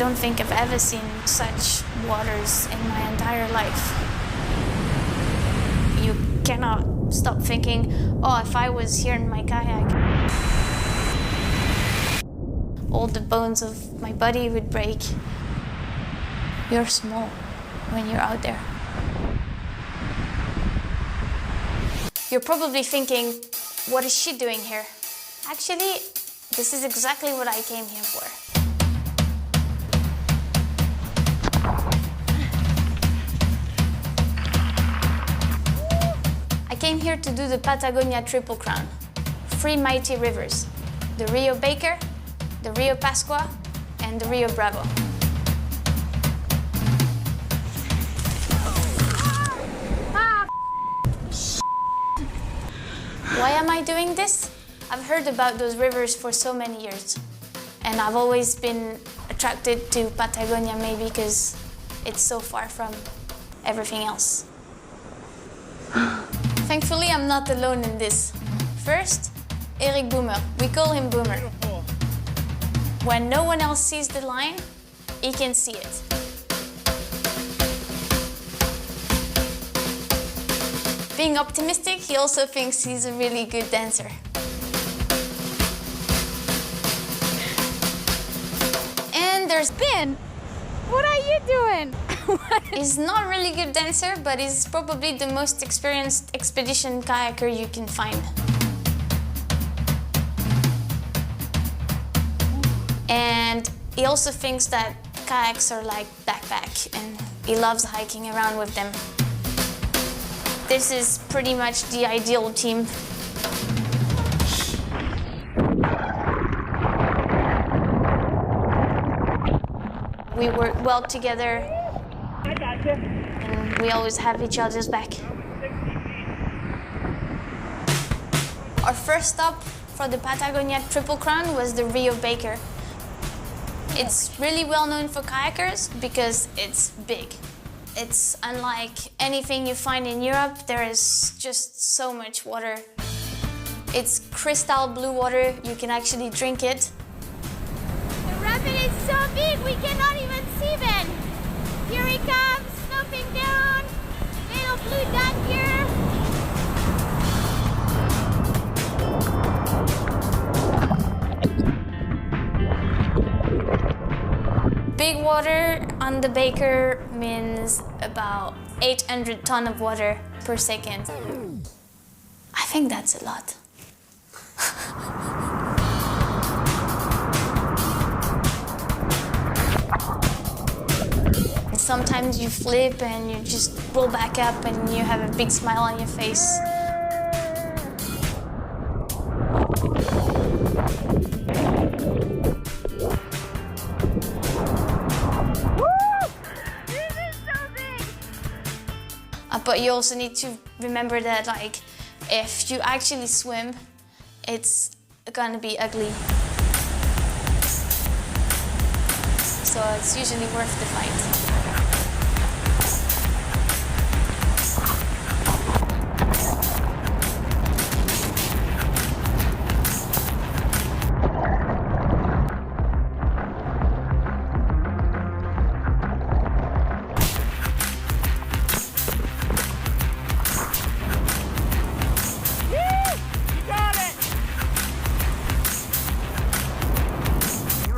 don't think I've ever seen such waters in my entire life. You cannot stop thinking, oh, if I was here in my kayak, all the bones of my body would break. You're small when you're out there. You're probably thinking, what is she doing here? Actually, this is exactly what I came here for. I came here to do the Patagonia Triple Crown. 3 mighty rivers, the Rio Baker, the Rio Pascua, and the Rio Bravo. Why am I doing this? I've heard about those rivers for so many years, and I've always been attracted to Patagonia, maybe because it's so far from everything else. Thankfully, I'm not alone in this. First, Eric Boomer. We call him Boomer. When no one else sees the line, he can see it. Being optimistic, he also thinks he's a really good dancer. And there's Ben. What are you doing? He's not a really good dancer, but he's probably the most experienced expedition kayaker you can find. And he also thinks that kayaks are like backpack, and he loves hiking around with them. This is pretty much the ideal team. We work well together, I gotcha. and we always have each other's back. Our first stop for the Patagonia Triple Crown was the Rio Baker. It's really well known for kayakers because it's big. It's unlike anything you find in Europe. There is just so much water. It's crystal blue water. You can actually drink it. The rapid is so big we cannot even see Ben. Here he comes, sloping down. Little blue dot here. Big water on the Baker means about 800 tons of water per second. I think that's a lot. Sometimes you flip and you just roll back up and you have a big smile on your face. But you also need to remember that, like, if you actually swim, it's gonna be ugly. So it's usually worth the fight.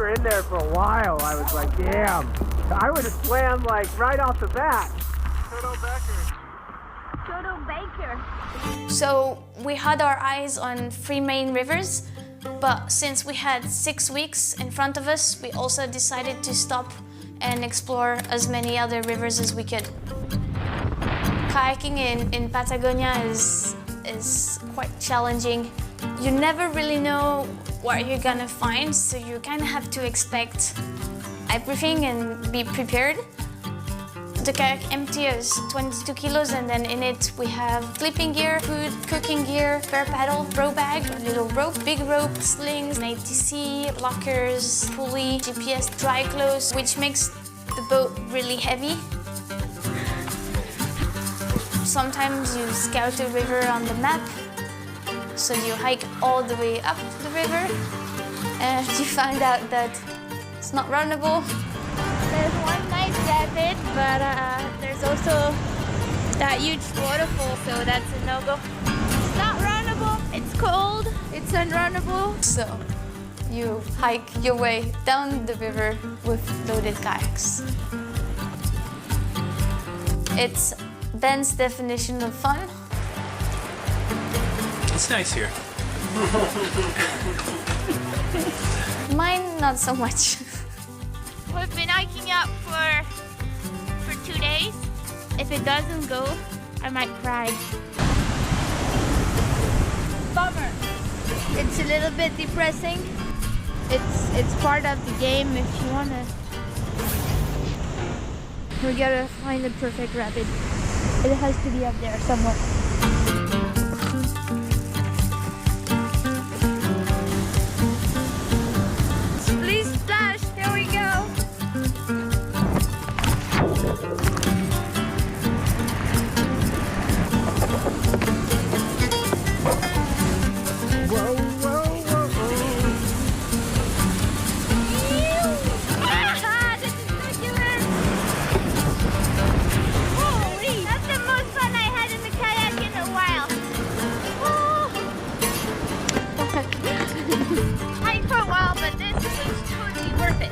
In there for a while, I was like, damn. I would have swam like right off the bat. Toto Baker. So we had our eyes on 3 main rivers, but since we had 6 weeks in front of us, we also decided to stop and explore as many other rivers as we could. Kayaking in Patagonia is quite challenging. You never really know what you're gonna find, so you kind of have to expect everything and be prepared. The kayak empty is 22 kilos, and then in it we have sleeping gear, food, cooking gear, spare paddle, row bag, a little rope, big rope, slings, an ATC, lockers, pulley, GPS, dry clothes, which makes the boat really heavy. Sometimes you scout the river on the map, so you hike all the way up the river, and you find out that it's not runnable. There's one nice rapid, but there's also that huge waterfall, so that's a no-go. It's not runnable, it's cold, it's unrunnable. So you hike your way down the river with loaded kayaks. It's Ben's definition of fun. It's nice here. Mine, not so much. We've been hiking up for 2 days. If it doesn't go, I might cry. Bummer. It's a little bit depressing. It's part of the game if you wanna. We gotta find the perfect rapid. It has to be up there somewhere. Please splash, there we go. Whoa, whoa, whoa, whoa. Ah, this is circular. Holy, that's the most fun I had in the kayak in a while. Hike for a while, but this was totally worth it.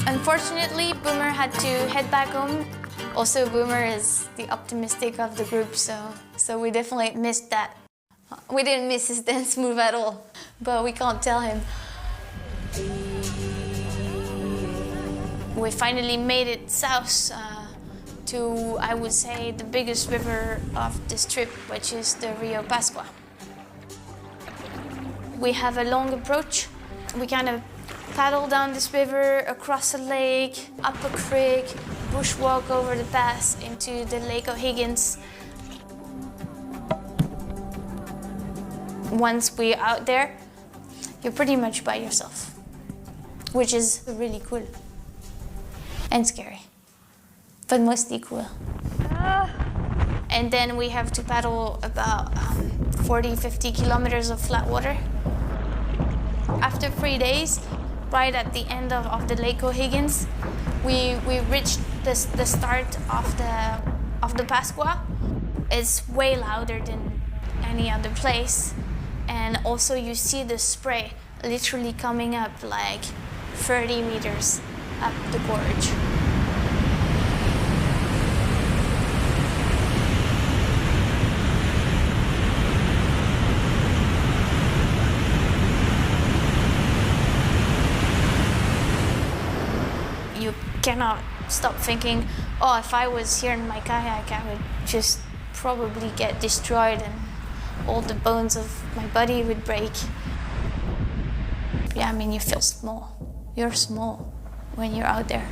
Unfortunately, Boomer had to head back home. Also, Boomer is the optimistic of the group, so we definitely missed that. We didn't miss his dance move at all, but we can't tell him. We finally made it south to, I would say, the biggest river of this trip, which is the Rio Pascua. We have a long approach. We kind of paddle down this river, across a lake, up a creek, bushwalk over the pass into the Lake O'Higgins. Once we're out there, you're pretty much by yourself, which is really cool and scary, but mostly cool. And then we have to paddle about 40-50 kilometers of flat water. After 3 days, right at the end of the Lake O'Higgins, we reached the start of the Pascua. It's way louder than any other place. And also you see the spray literally coming up like 30 meters up the gorge. You cannot stop thinking, oh, if I was here in my kayak, I would just probably get destroyed and all the bones of my body would break. Yeah, I mean, you feel small. You're small when you're out there.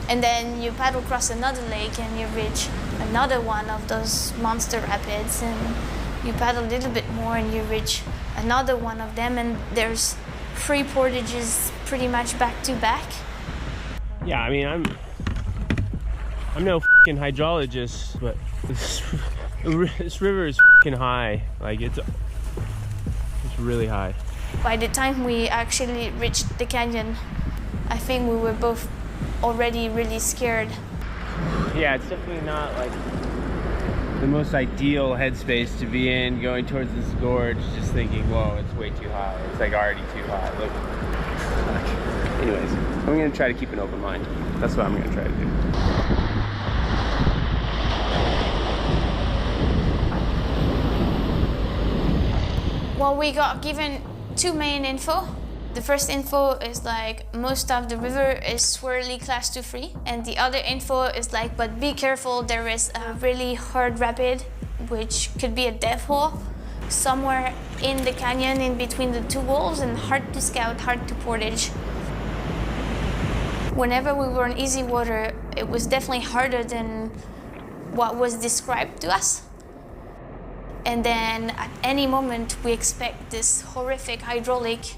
And then you paddle across another lake and you reach another one of those monster rapids, and you paddle a little bit more and you reach another one of them, and there's 3 portages pretty much back to back. Yeah, I mean, I'm no fucking hydrologist, but this river is fucking high. Like it's really high. By the time we actually reached the canyon, I think we were both already really scared. Yeah, it's definitely not like the most ideal headspace to be in going towards this gorge, just thinking, whoa, it's way too high. It's like already too high. Look. Anyways, I'm gonna try to keep an open mind. That's what I'm gonna try to do. Well, we got given 2 main info. The first info is like most of the river is swirly class 2-3, and the other info is like, but be careful, there is a really hard rapid, which could be a death hole somewhere in the canyon in between the 2 walls, and hard to scout, hard to portage. Whenever we were in easy water, it was definitely harder than what was described to us. And then at any moment we expect this horrific hydraulic.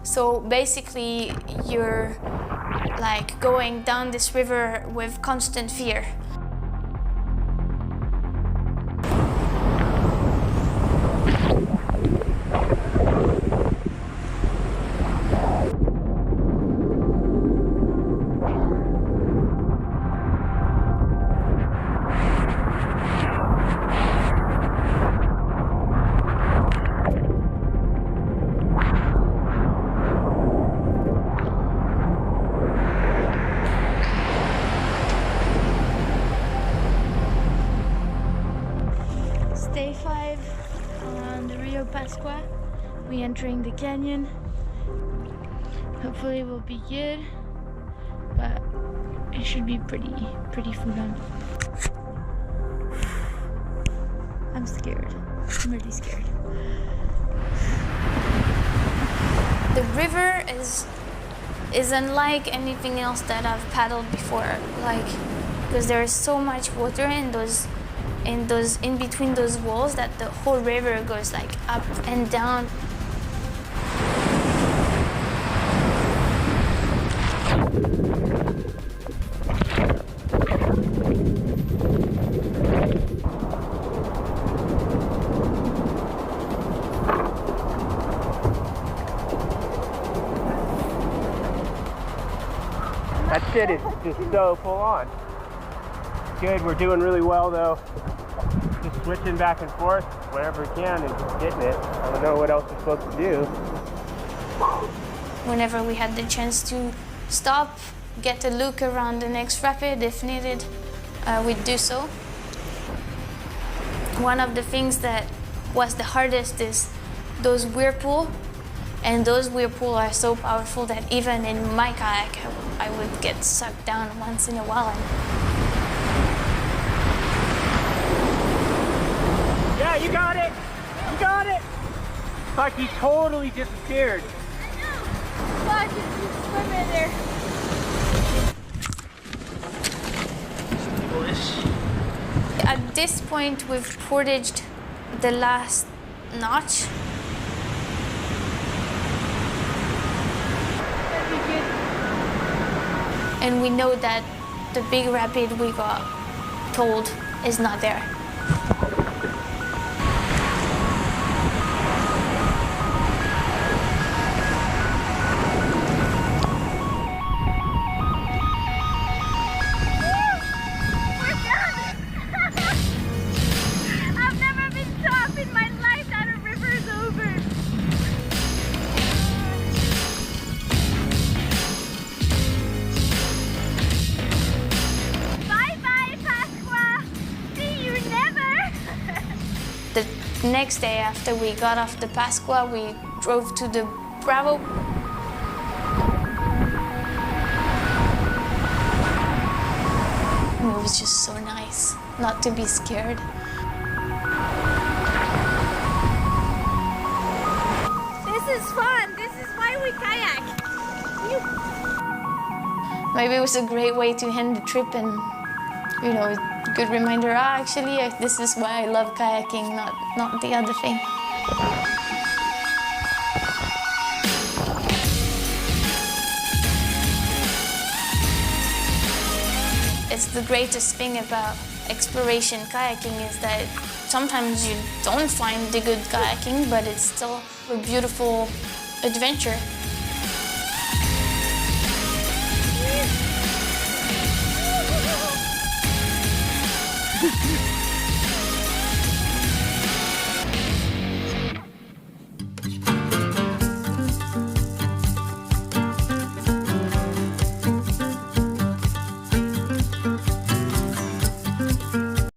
So basically you're like going down this river with constant fear. we entering the canyon. Hopefully we'll be good, but it should be pretty fun. I'm scared. I'm really scared. The river is unlike anything else that I've paddled before, like, because there is so much water in between those walls that the whole river goes like up and down. That shit is just so full on. Good, we're doing really well though. Just switching back and forth wherever we can and just getting it. I don't know what else we're supposed to do. Whenever we had the chance to stop, get a look around the next rapid if needed, we'd do so. One of the things that was the hardest is those whirlpool. And those whirlpool are so powerful that even in my kayak, I would get sucked down once in a while. Yeah, you got it! You got it! Like he totally disappeared. Watch it, just swim in there. At this point, we've portaged the last notch. And we know that the big rapid we got told is not there. I've never been so up in my life that a river is over. Bye-bye, Pasqua. See you never. The next day after we got off the Pasqua, we drove to the Bravo. And it was just so nice not to be scared. This is fun. This is why we kayak. Maybe it was a great way to end the trip and, you know, a good reminder, actually, this is why I love kayaking, not the other thing. It's the greatest thing about exploration kayaking is that sometimes you don't find the good kayaking, but it's still a beautiful adventure.